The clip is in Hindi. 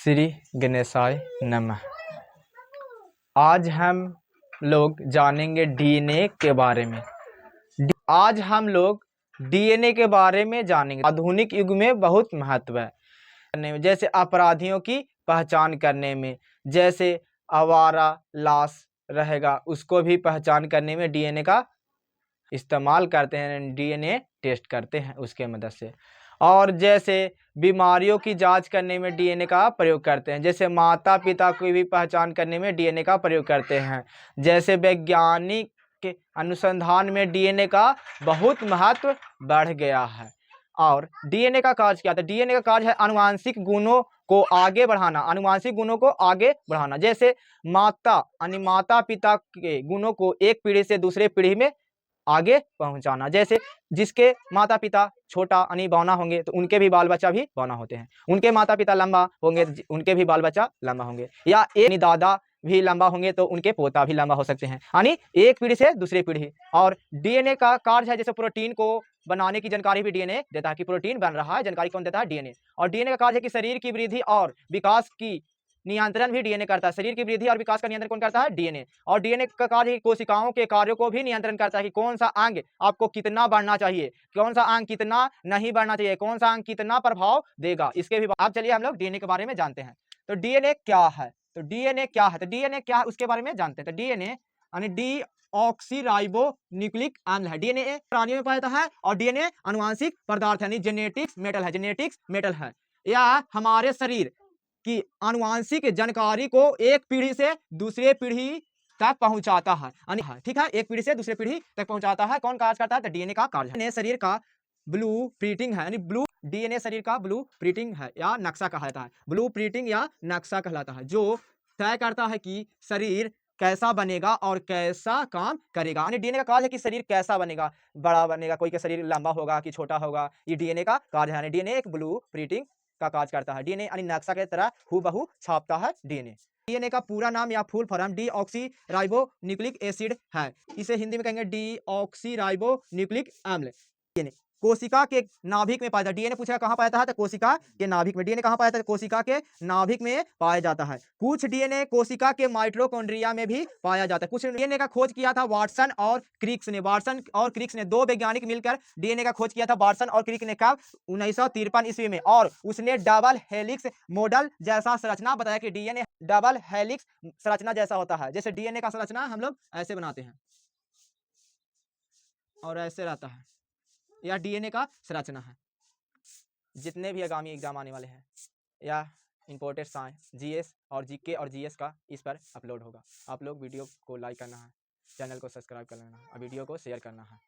श्री गणेशाय नमः। आज हम लोग जानेंगे डीएनए के बारे में। आज हम लोग डीएनए के बारे में जानेंगे। आधुनिक युग में बहुत महत्व है, जैसे अपराधियों की पहचान करने में, जैसे आवारा लाश रहेगा उसको भी पहचान करने में डीएनए का इस्तेमाल करते हैं, डीएनए टेस्ट करते हैं उसके मदद से। और जैसे बीमारियों की जांच करने में डीएनए का प्रयोग करते हैं, जैसे माता पिता की भी पहचान करने में डीएनए का प्रयोग करते हैं। जैसे वैज्ञानिक के अनुसंधान में डीएनए का बहुत महत्व बढ़ गया है। और डीएनए का कार्य क्या था? डीएनए का कार्य है आनुवांशिक गुणों को आगे बढ़ाना, आनुवांशिक गुणों को आगे बढ़ाना। जैसे माता पिता के गुणों को एक पीढ़ी से दूसरे पीढ़ी में आगे पहुंचाना। जैसे जिसके माता पिता छोटा यानी बौना होंगे तो उनके भी बाल बच्चा भी बौना होते हैं, उनके माता पिता लंबा होंगे उनके भी बाल बच्चा लंबा होंगे, या एक दादा भी लंबा होंगे तो उनके पोता भी लंबा हो सकते हैं, यानी एक पीढ़ी से दूसरी पीढ़ी। और डीएनए का कार्य है, जैसे प्रोटीन को बनाने की जानकारी भी डीएनए देता है कि प्रोटीन बन रहा है, जानकारी कौन देता है? डीएनए। और डीएनए का कार्य है कि शरीर की वृद्धि और विकास की नियंत्रण भी डीएनए करता है। शरीर की वृद्धि और विकास का नियंत्रण कौन करता है? डीएनए। और डीएनए का कार्य कोशिकाओं के कार्यों को भी नियंत्रण करता है कि कौन सा अंग आपको कितना बढ़ना चाहिए, कौन सा अंग कितना नहीं बढ़ना चाहिए, कौन सा अंग कितना प्रभाव देगा, इसके भी। अब चलिए हम लोग डीएनए के बारे में जानते हैं। तो डीएनए क्या है? तो डीएनए क्या है? तो डीएनए क्या है उसके बारे में जानते हैं। तो डीएनए यानी डीऑक्सीराइबो न्यूक्लिक अम्ल है। डीएनए प्राणियों में पाया जाता है और डीएनए आनुवांशिक पदार्थ यानी जेनेटिक्स मेटल है, जेनेटिक्स मेटल है। यह हमारे शरीर कि आनुवांशिक जानकारी को एक पीढ़ी से दूसरे पीढ़ी तक पहुंचाता है, ठीक है, एक पीढ़ी से दूसरे पीढ़ी तक पहुंचाता है। कौन कार्य करता है? तो डीएनए का कार्य है। शरीर का ब्लू प्रिंटिंग है, यानी डीएनए शरीर का ब्लू प्रिंटिंग है या नक्शा कहलाता है। ब्लू प्रिंटिंग या नक्शा कहलाता है, जो तय करता है कि शरीर कैसा बनेगा और कैसा काम करेगा। यानी डीएनए का कार्य है कि शरीर कैसा बनेगा, बड़ा बनेगा, कोई का शरीर लंबा होगा कि छोटा होगा, ये डीएनए का कार्य है। डीएनए एक ब्लू प्रिंटिंग का कार्य करता है। डीएनए यानी नक्शा के तरह हूबहू छापता है डीएनए। डीएनए का पूरा नाम या full form deoxyribo nucleic acid है। इसे हिंदी में कहेंगे डीऑक्सीराइबो न्यूक्लिक अम्ल। डीएनए कोशिका के नाभिक में पाया जाता है। डीएनए पूछा कहां पाया जाता है? तो कोशिका के नाभिक में। डीएनए कहां पाया जाता है? कोशिका के नाभिक में पाया जाता है। कुछ डीएनए कोशिका के माइटोकॉन्ड्रिया में भी पाया जाता है। कुछ डीएनए का खोज किया था वाटसन और क्रिक्स ने। वाटसन और क्रिक्स ने, दो वैज्ञानिक मिलकर डीएनए का खोज किया था। वाटसन और क्रिक ने कब? 1953 ईस्वी में। और उसने डबल हेलिक्स मॉडल जैसा संरचना बताया कि डीएनए डबल हेलिक्स संरचना जैसा होता है। जैसे डीएनए का संरचना हम लोग ऐसे बनाते हैं और ऐसे रहता है, यह डीएनए का संरचना है। जितने भी आगामी एग्जाम आने वाले हैं या इंपोर्टेड साइंस, जीएस और जीके और जीएस का इस पर अपलोड होगा। आप लोग वीडियो को लाइक करना है, चैनल को सब्सक्राइब कर लेना और वीडियो को शेयर करना है।